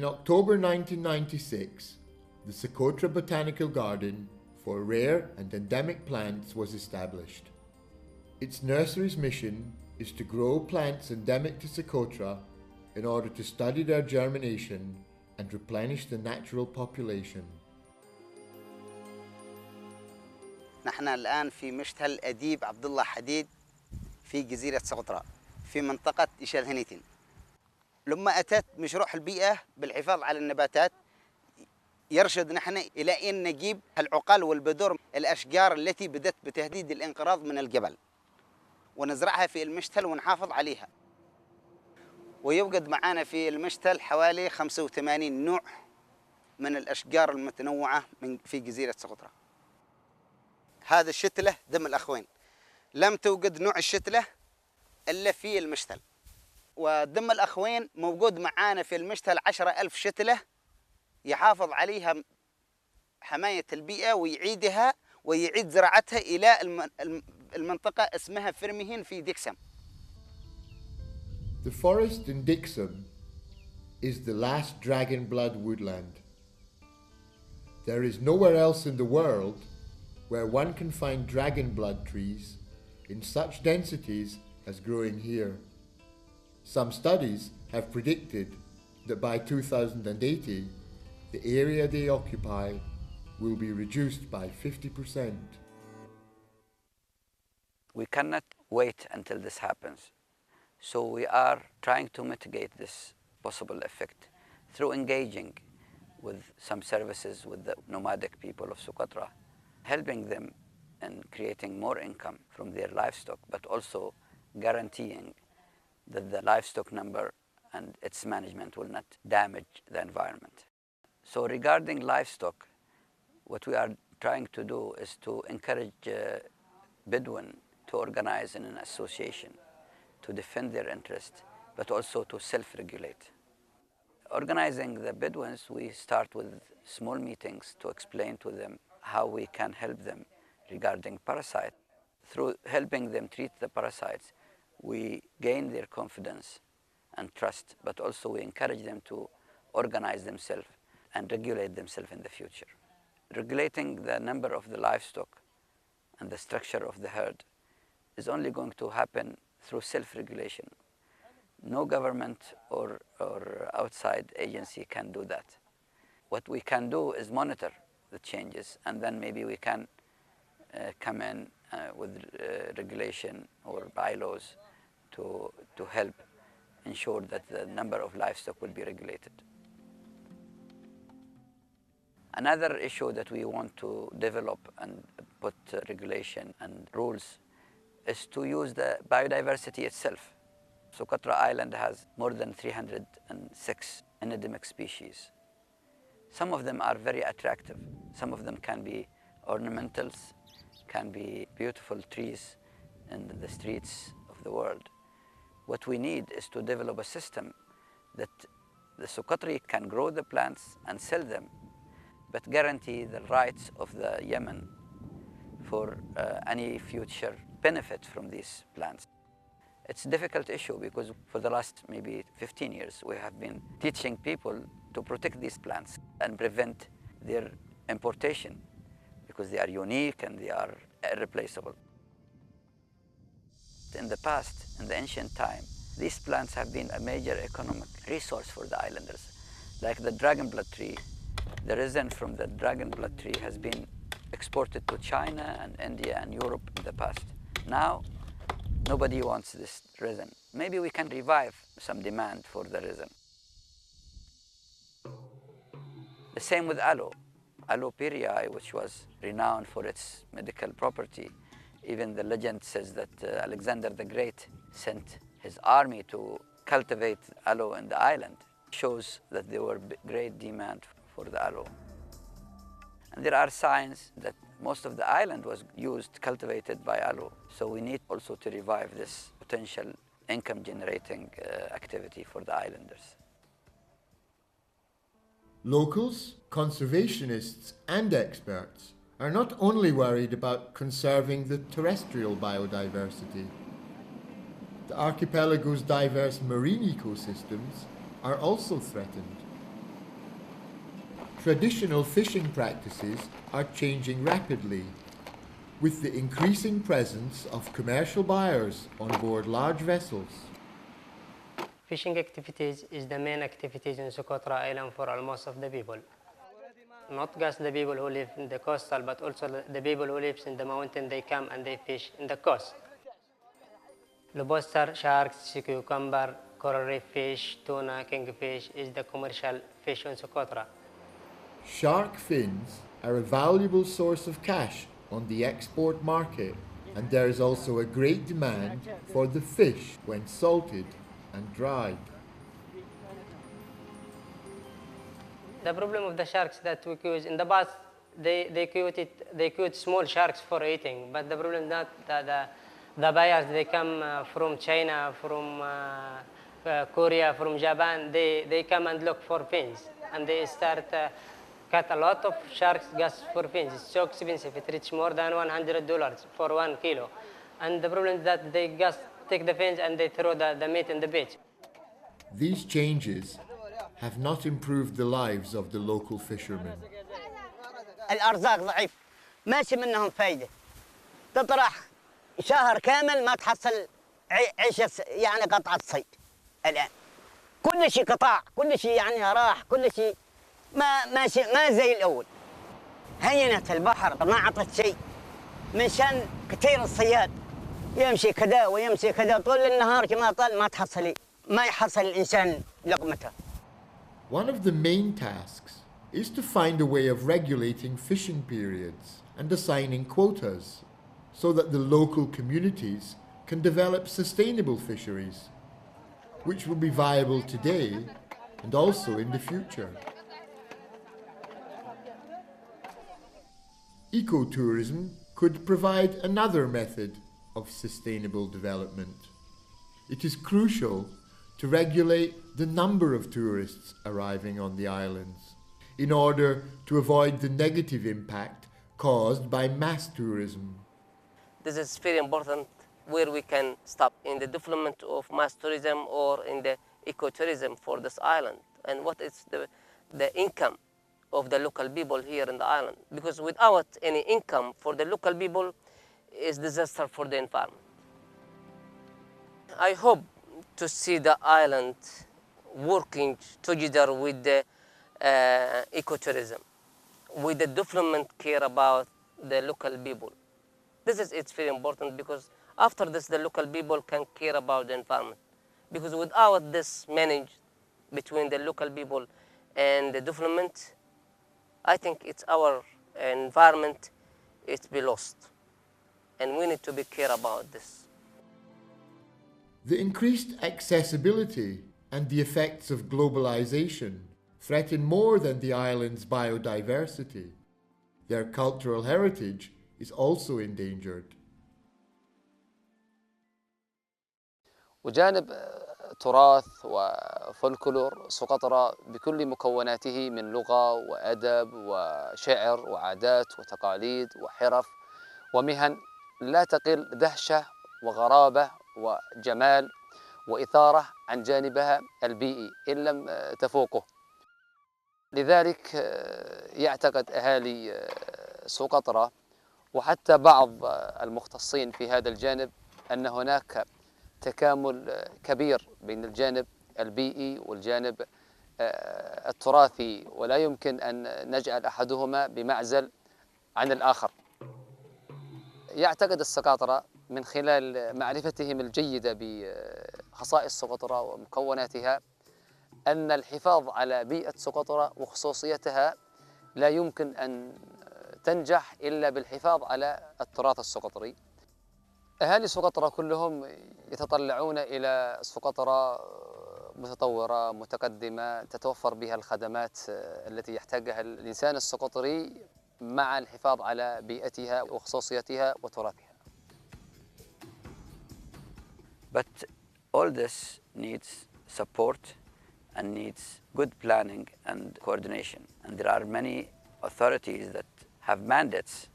In October 1996, the Socotra Botanical Garden for Rare and Endemic Plants was established. Its nursery's mission is to grow plants endemic to Socotra in order to study their germination and replenish the natural population. نحن الآن في مشتل الأديب عبد الله حديد في جزيرة سقطرى في منطقة إشال هنيتين. لما أتت مشروع البيئة بالحفاظ على النباتات يرشد نحن إلى أن نجيب العقال والبذور الأشجار التي بدت بتهديد الانقراض من الجبل ونزرعها في المشتل ونحافظ عليها. ويوجد معنا في المشتل حوالي 85 نوع من الأشجار المتنوعة في جزيرة سقطرى. هذا الشتلة دم الأخوين، لم توجد نوع الشتلة إلا في المشتل، ودم الأخوين موجود معانا في المشتل 10,000 شتلة يحافظ عليها حماية البيئة ويعيدها ويعيد زراعتها إلى المنطقة اسمها فرمهين في ديكسم. The forest in Dixum is the last dragon blood woodland. There is nowhere else in the world where one can find dragon blood trees in such densities as growing here. Some studies have predicted that by 2080, the area they occupy will be reduced by 50%. We cannot wait until this happens. So we are trying to mitigate this possible effect through engaging with some services with the nomadic people of Socotra, helping them in creating more income from their livestock, but also guaranteeing that the livestock number and its management will not damage the environment. So regarding livestock, what we are trying to do is to encourage Bedouin to organize in an association to defend their interest, but also to self-regulate. Organizing the Bedouins, we start with small meetings to explain to them how we can help them regarding parasites. Through helping them treat the parasites, we gain their confidence and trust, but also we encourage them to organize themselves and regulate themselves in the future. Regulating the number of the livestock and the structure of the herd is only going to happen through self-regulation. No government or outside agency can do that. What we can do is monitor the changes, and then maybe we can come in with regulation or bylaws to help ensure that the number of livestock will be regulated. Another issue that we want to develop and put regulation and rules is to use the biodiversity itself. Socotra Island has more than 306 endemic species. Some of them are very attractive. Some of them can be ornamentals, can be beautiful trees in the streets of the world. What we need is to develop a system that the Socotri can grow the plants and sell them, but guarantee the rights of the Yemen for any future benefit from these plants. It's a difficult issue because for the last maybe 15 years we have been teaching people to protect these plants and prevent their importation because they are unique and they are irreplaceable. In the past, in the ancient time, these plants have been a major economic resource for the islanders. Like the dragon blood tree, the resin from the dragon blood tree has been exported to China and India and Europe in the past. Now, nobody wants this resin. Maybe we can revive some demand for the resin. The same with aloe. Aloe perii, which was renowned for its medical property. Even the legend says that Alexander the Great sent his army to cultivate aloe in the island. Shows that there were great demand for the aloe. And there are signs that most of the island was cultivated by aloe. So we need also to revive this potential income-generating activity for the islanders. Locals, conservationists and experts are not only worried about conserving the terrestrial biodiversity. The archipelago's diverse marine ecosystems are also threatened. Traditional fishing practices are changing rapidly, with the increasing presence of commercial buyers on board large vessels. Fishing activities is the main activities in Socotra Island for almost of the people. Not just the people who live in the coastal, but also the people who live in the mountain, they come and they fish in the coast. Lobster, sharks, cucumber, coral reef fish, tuna, kingfish is the commercial fish in Socotra. Shark fins are a valuable source of cash on the export market, and there is also a great demand for the fish when salted and dried. The problem of the sharks that we caught in the past, they caught small sharks for eating, but the problem is that the buyers, they come from China, from Korea, from Japan, they come and look for fins, and they start cut a lot of sharks just for fins. It's so expensive, it reaches more than $100 for 1 kilo. And the problem is that they just take the fins and they throw the meat in the beach. These changes have not improved the lives of the local fishermen. الأرزاق ضعيف ماشي منهم فايدة تطرح شهر كامل ما تحصل عيشة يعني قطعة صيد الآن كل شيء قطاع كل شيء يعني راح كل شيء ما زي الأول هينت البحر ما عطت شيء من شان كثير الصياد يمشي كذا ويمشي كذا طول النهار كما طال ما تحصل ما يحصل الإنسان لقمته. One of the main tasks is to find a way of regulating fishing periods and assigning quotas so that the local communities can develop sustainable fisheries, which will be viable today and also in the future. Ecotourism could provide another method of sustainable development. It is crucial to regulate the number of tourists arriving on the islands in order to avoid the negative impact caused by mass tourism. This is very important where we can stop in the development of mass tourism or in the ecotourism for this island, and what is the income of the local people here in the island, because without any income for the local people is disaster for the environment. I hope to see the island working together with the ecotourism, with the development care about the local people. It's very important because after this the local people can care about the environment, because without this managed between the local people and the development, I think it's our environment, it be lost, and we need to be care about this. The increased accessibility and the effects of globalization threaten more than the island's biodiversity. Their cultural heritage is also endangered. وجانب تراث وفولكلور سقطرى بكل مكوناته من لغة وأدب وشعر وعادات وتقاليد وحرف ومهن لا تقل دهشة وغرابة وجمال وإثارة عن جانبها البيئي إن لم تفوقه. لذلك يعتقد أهالي سقطرى وحتى بعض المختصين في هذا الجانب أن هناك تكامل كبير بين الجانب البيئي والجانب التراثي، ولا يمكن أن نجعل أحدهما بمعزل عن الآخر. يعتقد السقاطرة من خلال معرفتهم الجيدة بخصائص سقطرى ومكوناتها أن الحفاظ على بيئة سقطرى وخصوصيتها لا يمكن أن تنجح إلا بالحفاظ على التراث السقطري. أهالي سقطرى كلهم يتطلعون إلى سقطرى متطورة متقدمة تتوفر بها الخدمات التي يحتاجها الإنسان السقطري مع الحفاظ على بيئتها وخصوصيتها وتراثها. But all this needs support and needs good planning and coordination. And there are many authorities that have mandates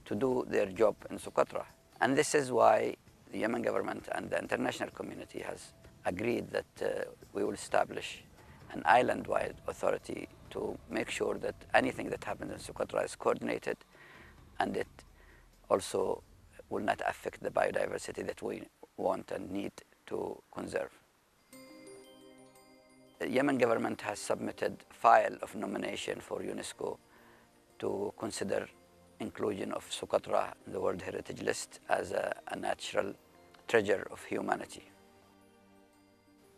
to do their job in Socotra. And this is why the Yemen government and the international community has agreed that we will establish an island-wide authority to make sure that anything that happens in Socotra is coordinated, and it also will not affect the biodiversity that we want and need to conserve. The Yemen government has submitted a file of nomination for UNESCO to consider inclusion of Socotra in the World Heritage List as a natural treasure of humanity.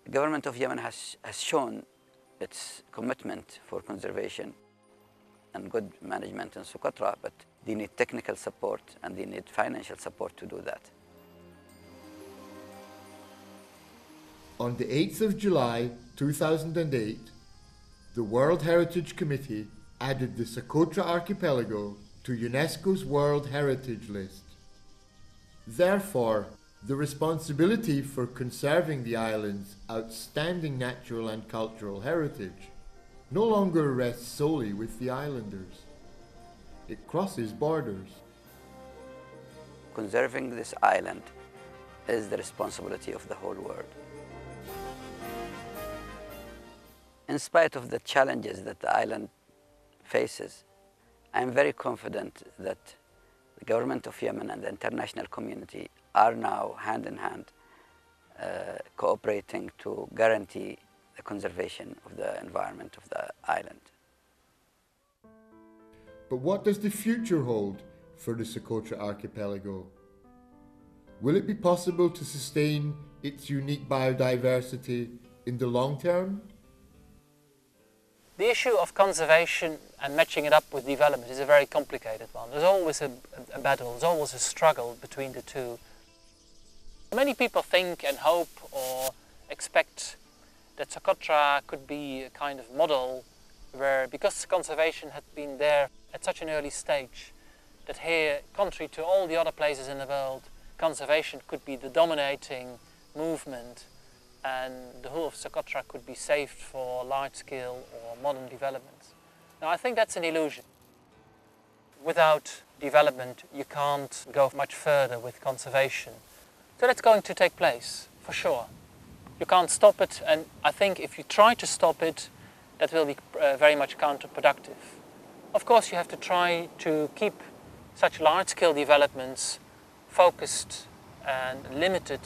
The government of Yemen has shown its commitment for conservation and good management in Socotra, but they need technical support and they need financial support to do that. On the 8th of July 2008, the World Heritage Committee added the Socotra Archipelago to UNESCO's World Heritage List. Therefore, the responsibility for conserving the island's outstanding natural and cultural heritage no longer rests solely with the islanders. It crosses borders. Conserving this island is the responsibility of the whole world. In spite of the challenges that the island faces, I am very confident that the government of Yemen and the international community are now hand in hand cooperating to guarantee the conservation of the environment of the island. But what does the future hold for the Socotra Archipelago? Will it be possible to sustain its unique biodiversity in the long term? The issue of conservation and matching it up with development is a very complicated one. There's always a battle, there's always a struggle between the two. Many people think and hope or expect that Socotra could be a kind of model where, because conservation had been there at such an early stage, that here, contrary to all the other places in the world, conservation could be the dominating movement and the whole of Socotra could be saved for large-scale or modern developments. Now, I think that's an illusion. Without development, you can't go much further with conservation. So that's going to take place, for sure. You can't stop it, and I think if you try to stop it, that will be very much counterproductive. Of course, you have to try to keep such large-scale developments focused and limited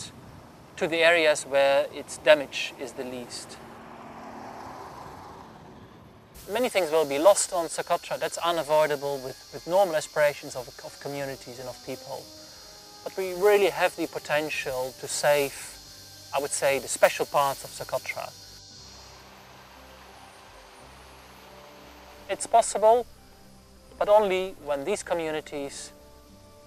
to the areas where its damage is the least. Many things will be lost on Socotra, that's unavoidable with normal aspirations of communities and of people. But we really have the potential to save, I would say, the special parts of Socotra. It's possible, but only when these communities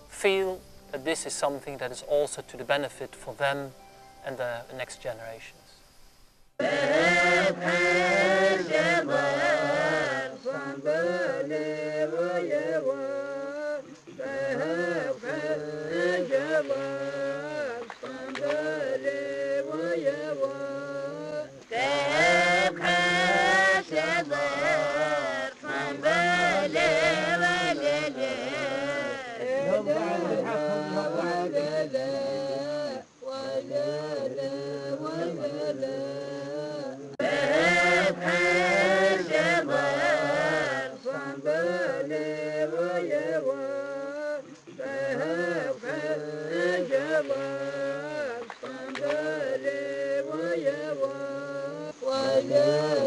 feel that this is something that is also to the benefit for them and the next generations. ولا